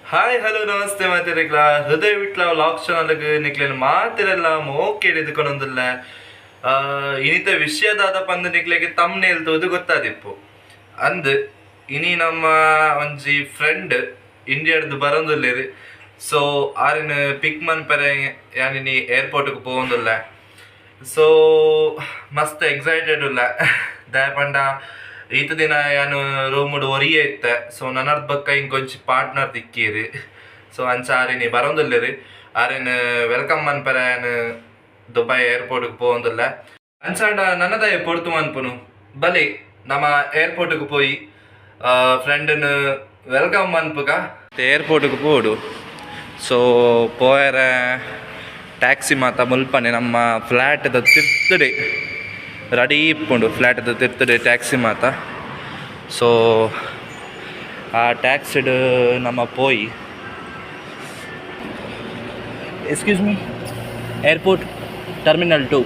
Hi hello ನಮಸ್ತೆ ಮಾತಿರಲ್ಲ ಹೃದಯ Vitla lock ಚಾನಲ್ಗೆ ನಿಕ್ಲೇನು ಮಾತಿರಲ್ಲ ಓಕೆ ಹಿಡಿದುಕೊಂಡೊಂದಿಲ್ಲ ಇನಿತ ವಿಷಯದಾದ ಪಂದು ನಿಕ್ಲೆಗೆ ತಮ್ಮನೆ ಹೇಳ್ತೋದು ಗೊತ್ತಾದಿಪ್ಪು ಅಂದ್ ಇನಿ ನಮ್ಮ ಒಂಜಿ ಫ್ರೆಂಡ್ ಇಂಡಿಯಾಡ್ದು ಬರೋದಿಲ್ಲೇರಿ ಸೊ ಆರಿನ ಪಿಕ್ ಮನ್ಪರೆ ಯಾನಿನಿ ಏರ್ಪೋರ್ಟ್ಗೆ ಹೋಗೋದಿಲ್ಲ ಸೊ ಮಸ್ತ್ ಎಕ್ಸೈಟೆಡ್ ಇಲ್ಲ ದಯಪಂಡ ಈತ ದಿನ ಯಾನು ರೂಮುಡು ಒರಿಯೇ ಇತ್ತೆ ಸೊ ನನ್ನರ್ದ ಬಕ್ಕ ಇಂಕೊಂಚಿ ಪಾರ್ಟ್ನರ್ ದಿಕ್ಕೀರಿ ಸೊ ಅಂಚ ಆರಿನಿ ಬರೋದಿಲ್ಲರಿ ಆರಿನ ವೆಲ್ಕಮ್ ಮನ್ಪರ ಯಾನು ದುಬೈ ಏರ್ಪೋರ್ಟ್ಗೆ ಹೋಗೋದಿಲ್ಲ ಅಂಚಾಂಡ ನನ್ನದಾಯ ಪೊಡ್ತು ಮನ್ಪುನು ಬಲಿ ನಮ್ಮ ಏರ್ಪೋರ್ಟ್ಗೆ ಪೋಯಿ ಫ್ರೆಂಡನ್ನು ವೆಲ್ಕಮ್ ಮನ್ಪುಗ ಏರ್ಪೋರ್ಟ್ಗೆ ಪೋಡು ಸೊ ಪೋಯರ ಟ್ಯಾಕ್ಸಿ ಮಾತ ಮುಲ್ಪನೆ ನಮ್ಮ ಫ್ಲ್ಯಾಟ್ದ ತಿರ್ತಡೆ ರೆಡಿ ಇಪ್ಕೊಂಡು ಫ್ಲ್ಯಾಟ್ದ ತಿರ್ತಡೆ ಟ್ಯಾಕ್ಸಿ ಮಾತ ಸೊ ಆ ಟ್ಯಾಕ್ಸಿಡ್ ನಮ್ಮ ಪೋಯಿ excuse me airport terminal 2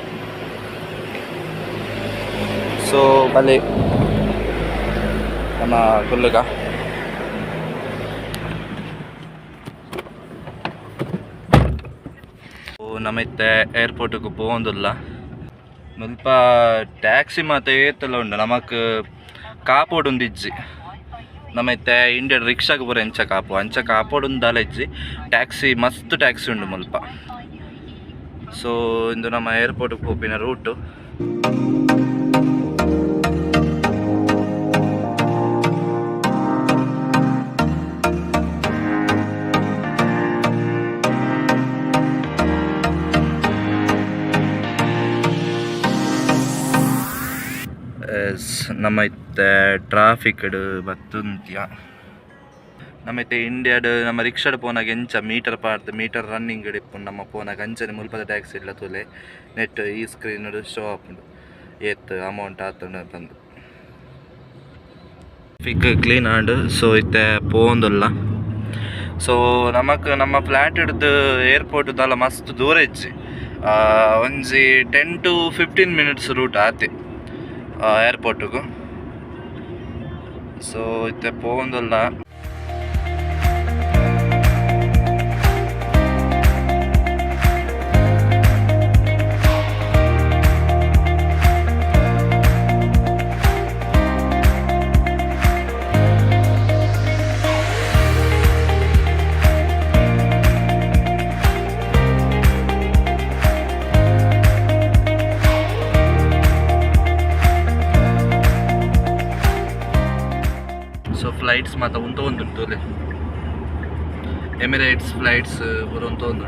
so ಬಲೆ ನಮ್ಮ ಕುಲ್ಲಗ ನಮ್ಮತ್ತೆ ಏರ್ಪೋರ್ಟ್ಗೆ ಹೋಗೋದಿಲ್ಲ ಮುಲ್ಪ ಟ್ಯಾಕ್ಸಿ ಮಾತ ಏತಲ್ಲ ಉಂಡು ನಮಕ್ ಕಾಪೋಡು ಒಂದು ಇಜ್ಜಿ ನಮ್ಮತ್ತೆ ಇಂಡಿಯನ್ ರಿಕ್ಷಾಗೆ ಬರೋ ಅಂಚ ಕಾಪೋಡು ಉಂದಾಲ ಇಜ್ಜಿ ಟ್ಯಾಕ್ಸಿ ಮಸ್ತ್ ಟ್ಯಾಕ್ಸಿ ಉಂಡು ಮುಲ್ಪ ಸೊ ಇಂದು ನಮ್ಮ ಏರ್ಪೋರ್ಟ್ಗೆ ಹೋಪಿನ ರೂಟು ನಮ್ಮತ್ತೆ ಟ್ರಾಫಿಕ್ ಬತ್ತುಂತ್ಯ ನಮ್ಮತ್ತೆ ಇಂಡಿಯಾಡ್ ನಮ್ಮ ರಿಕ್ಷಾಡ್ ಪೋನಾಗ ಎಂಚ ಮೀಟರ್ ಪಾಡ್ದು ಮೀಟರ್ ರನ್ನಿಂಗ್ ಇಪ್ಪುಂಡು ನಮ್ಮ ಪೋನಾಗ ಅಂಚನೆ ಮುಲ್ಪದ ಟ್ಯಾಕ್ಸಿ ಇಲ್ಲ ತುಲೆ ನೆಟ್ ಈ ಸ್ಕ್ರೀನ್ ಶೋ ಆಪುಂಡು ಏತ್ ಅಮೌಂಟ್ ಆತುಂಡು ಅಂತಂದು ಟ್ರಾಫಿಕ್ ಕ್ಲೀನ್ ಆಂಡ್ ಸೊ ಇತ್ತೆ ಪೋಂದುಲ್ಲ ಸೊ ನಮಕ್ ನಮ್ಮ ಫ್ಲ್ಯಾಟ್ ಹಿಡ್ದು ಏರ್ಪೋರ್ಟ್ ದಾಲ ಮಸ್ತ್ ದೂರ ಇಜ್ಜಿ ಒಂಜಿ 10 to 15 minutes ರೂಟ್ ಆತೆ ಏರ್ಪೋರ್ಟ್ಗೂ ಸೊ ಇತ್ತೆ ಪೋಂದುಲ್ಲ ಸೊ ಫ್ಲೈಟ್ಸ್ ಮಾತ ಉಂಟು ಎಮಿರೇಟ್ಸ್ ಫ್ಲೈಟ್ಸ್ ಬರುವಂತ ಒಂದು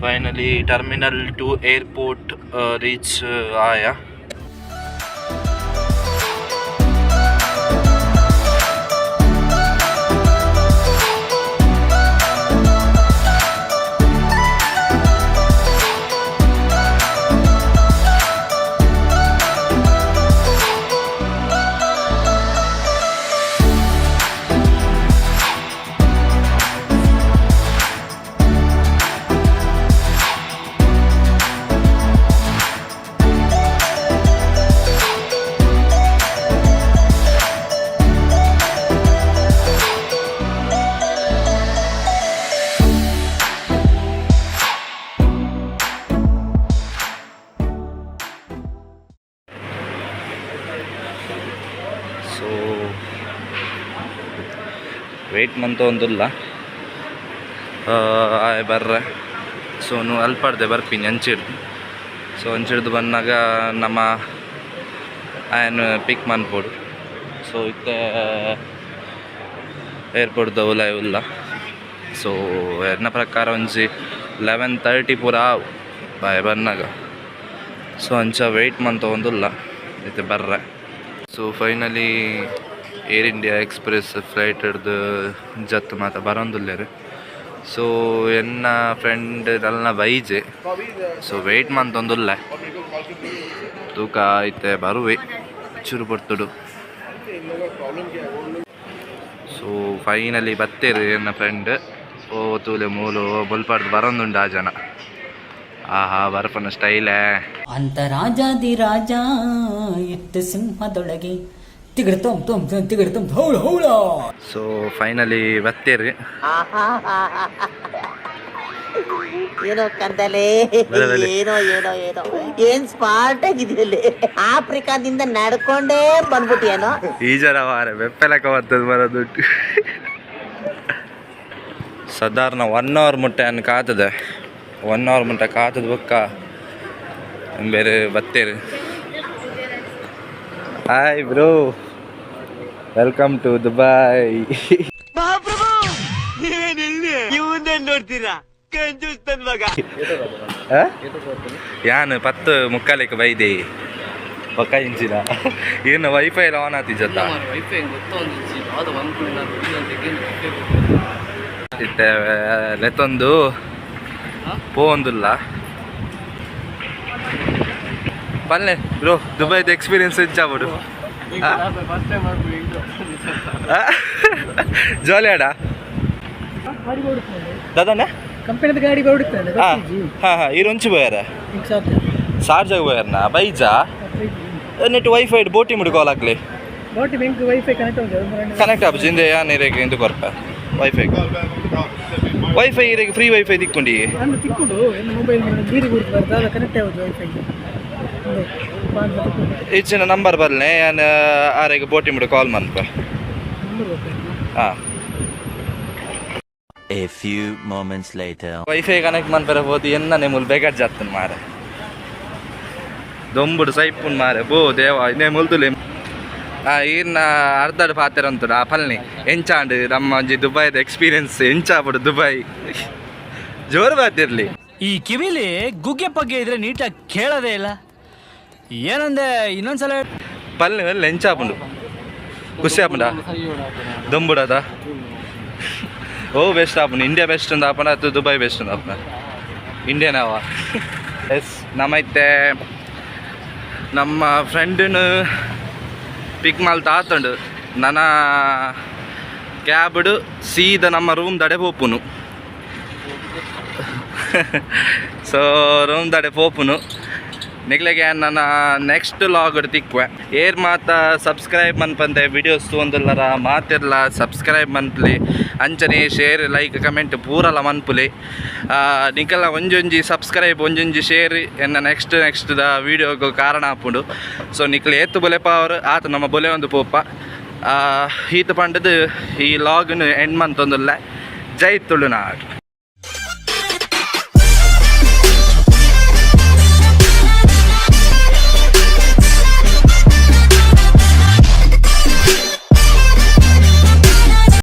ಫೈನಲಿ ಟರ್ಮಿನಲ್ 2 ಏರ್ಪೋರ್ಟ್ ರೀಚ್ ಆಯಾ ಸೊ ವೆಯ್ಟ್ ಮಂತ ಒಂದಿಲ್ಲ ಬರ್ರೆ ಸೊ ನೀವು ಅಲ್ಪಾಡ್ದೆ ಬರ್ತೀನಿ ಹಂಚಿಡ್ದು ಸೊ ಹಂಚಿಡ್ದು ಬಂದಾಗ ನಮ್ಮ ಆಯನ್ ಪಿಕ್ ಮನ್ಪೋಡು ಸೊ ಇತ್ತೆ ಏರ್ಪೋರ್ಟ್ದ ಉಲ್ಲ ಸೊ ಎನ್ನ ಪ್ರಕಾರ ಒಂಜಿ 11:30 ಪೂರ ಆವು ಬಾಯ್ ಬಂದಾಗ ಸೊ ಅಂಚ ವೆಯ್ಟ್ ಮಂತ ಒಂದಿಲ್ಲ ಇತ್ತೆ ಬರ್ರೆ so finally Air India Express flight ಹಿಡ್ದು ಜತ್ ಮಾತ ಬರೋದಿಲ್ಲೇರಿ ಸೊ ಎನ್ನ ಫ್ರೆಂಡ್ ನನ್ನ ಬೈಜೆ ಸೊ ವೆಯ್ಟ್ ಮಂತೊಂದುಲ್ಲ ತೂಕ ಐತೆ ಬರುವೆ ಚೂರು ಬರ್ತಡು ಸೊ ಫೈನಲಿ ಬತ್ತೇರಿ ನನ್ನ ಫ್ರೆಂಡ್ ಓ ತೂಲೆ ಮೂಲು ಬೊಲ್ಪಾಡ್ದು ಬರೋದುಂಡು ಆ ಜನ ಆಹಾ ಬರ್ಪನ ಸ್ಟೈಲೇ ಅಂತ ರಾಜಾದಿ ರಾಜ ಇಟ್ಟು ಸಿಂಹದೊಳಗೆ ಸೊ ಫೈನಲಿ ಬತ್ತೇರಿ ಏನೋ ಕಂದಲೆ ಏನೋ ಏನೋ ಏನೋ ಏನ್ ಸ್ಮಾರ್ಟ್ ಆಗಿದೆಯಲ್ಲಿ ಆಫ್ರಿಕಾದಿಂದ ನಡ್ಕೊಂಡೇ ಬಂದ್ಬಿಟ್ಟಿಯೇನೋ ಈಜರ ವಾರ ಬೆಪ್ಪೆಲಕ ಬರ್ತದೆ ಬರೋದು ಸಾಧಾರಣ 1 ಅವರ್ ಮುಟ್ಟೆ ಅನ್ನು ಕಾತದೆ 1 ಅವರ್ ಮುಟ್ಟ ಕಾತದ ಬೊಕ್ಕ ಬೇರೆ ಬತ್ತೇರಿ hi bro welcome to Dubai ನೋಡ್ತೀರಾ ಯಾನ್ 10:45 ಬೈದೆ ಪಕ್ಕ ಇಂಚಿನ ಏನು ವೈಫೈ ಎಲ್ಲ ಆನ್ ಆತಿ ಜೊತೆ ಲೆತ್ತೊಂದು ಪೋಂದುಲ್ಲ ಪಲ್ಲೆ ಬ್ರೋ ದುಬೈದ ಎಕ್ಸ್ಪೀರಿಯನ್ಸ್ ಹೆಚ್ಚಾಗ್ಬಿಡು ಜಾಲಿ ಆಡ ದಾದಾನೆ ಕಂಪನಿದ ಗಾಡಿ ಓಡುತ್ತದೆ ಹಾಂ ಇರೊಂಚು ಬೋಯಾರ ಶಾರ್ಜಾಗ ಬೋಯಾರನ ಬೈಜಾ ನೆಟ್ ವೈಫೈ ಬೋಟಿ ಮುಡಿ ಕಾಲ್ ಹಾಕ್ಲಿ ಬೋಟಿ ಬ್ಯಾಂಕ್ ವೈಫೈ ಕನೆಕ್ಟ್ ಕನೆಕ್ಟ್ ಆಪ್ ಜಿಂದೆ ಯಾನ್ ಇರೇಗೆ ಇಂದು ಕೊರ್ಪ ವೈಫೈ ಇರೇಗೆ ಫ್ರೀ ವೈಫೈ ತಿಕ್ಕೊಂಡಿ ಅಂದು ತಿಕ್ಕೊಂಡು ಮೊಬೈಲ್ ಬೀದಿ ಗುರುತು ದಾದ ಕನೆಕ್ಟ್ ಆಗೋದು ವೈಫೈ ಹೆಚ್ಚಿನ ನಂಬರ್ ಬರಲೇ ಯಾನ್ ಆರೆಗೆ ಬೋಟಿ ಮುಡಿ ಕಾಲ್ ಮನ್ಪ ಹಾಂ A few moments later. Wifi connect ಮನ್ಪರ ಹೋದಿ ಎನ್ನನೆ ಮುಲ್ ಬೇಗಡ್ ಜಾತನ್ ಮಾರೆ ದೊಂಬುಡು ಸೈಪುನ್ ಮಾರೆ ಬೋ ದೇವ ಇನ್ನೇ ಮುಲ್ತುಲೆ ಈರ್ನ ಅರ್ಧಡ್ ಪಾತೆರ ಅಂತುಡು ಆ ಪಲ್ನಿ ಎಂಚಾಂಡ್ ನಮ್ಮ ಒಂಜಿ ದುಬೈದ ಎಕ್ಸ್ಪೀರಿಯನ್ಸ್ ಎಂಚಾಪುಡು ದುಬೈ ಜೋರು ಬಾತಿರ್ಲಿ ಈ ಕಿವಿಲಿ ಗುಗ್ಗೆ ಪಗ್ಗೆ ಇದ್ರೆ ನೀಟಾಗಿ ಕೇಳೋದೇ ಇಲ್ಲ ಏನಂದೆ ಇನ್ನೊಂದ್ಸಲ ಪಲ್ನಿ ಎಲ್ಲ ಎಂಚಾಪುಂಡು ಖುಷಿ ಆಪುಂಡ ದೊಂಬುಡದ ಓ ಬೆಸ್ಟ್ ಆಪುಂಡು ಇಂಡಿಯಾ ಬೆಸ್ಟ್ ಉಂದು ಆಪುಂಡ ಅಥವಾ ದುಬೈ ಬೆಸ್ಟ್ ಉಂದು ಆಪುಂಡ ಇಂಡಿಯನ್ ಅವ ಎಸ್ ನಮ್ಮೈತೆ ನಮ್ಮ ಫ್ರೆಂಡನ್ನು ಪಿಕ್ ಮಲ್ತ ಆತಂಡು ನನ್ನ ಕ್ಯಾಬ್ಡು ಸೀದಾ ನಮ್ಮ ರೂಮ್ ದಡೆ ಪೋಪುನು ಸೊ ರೂಮ್ ದಡೆ ಪೋಪುನು ನಿಗ್ಲೆಗೆ ನನ್ನ ನೆಕ್ಸ್ಟ್ ಲಾಗ್ ತಿಕ್ವೆ ಏರ್ ಮಾತ ಸಬ್ಸ್ಕ್ರೈಬ್ ಮನ್ಪಂತೆ ವಿಡಿಯೋಸ್ ಒಂದಲ್ಲರ ಮಾತಿರ್ಲ ಸಬ್ಸ್ಕ್ರೈಬ್ ಮನ್ಪಲಿ ಅಂಚನೆ ಶೇರ್ ಲೈಕ್ ಕಮೆಂಟ್ ಪೂರಲ್ಲ ಮನ್ಪುಲಿ ನಿಕಲ್ಲ ಒಂಜೊಂಜಿ ಸಬ್ಸ್ಕ್ರೈಬ್ ಒಂಜೊಂಜಿ ಶೇರ್ ಎನ್ನ ನೆಕ್ಸ್ಟ್ ದ ವಿಡಿಯೋಗೆ ಕಾರಣ ಆಪುಂಡು ಸೊ ನಿಕ್ಲೆ ಏತು ಬೊಲೆ ಪವರ್ ಆತ ನಮ್ಮ ಬೊಲೆ ಒಂದು ಪೋಪ ಈತ ಪಂಡದು ಈ ಲಾಗ್ನು ಎಂಡ್ ಮಂತೊಂದುಲ್ಲ ಜೈ ತುಳುನಾಡು.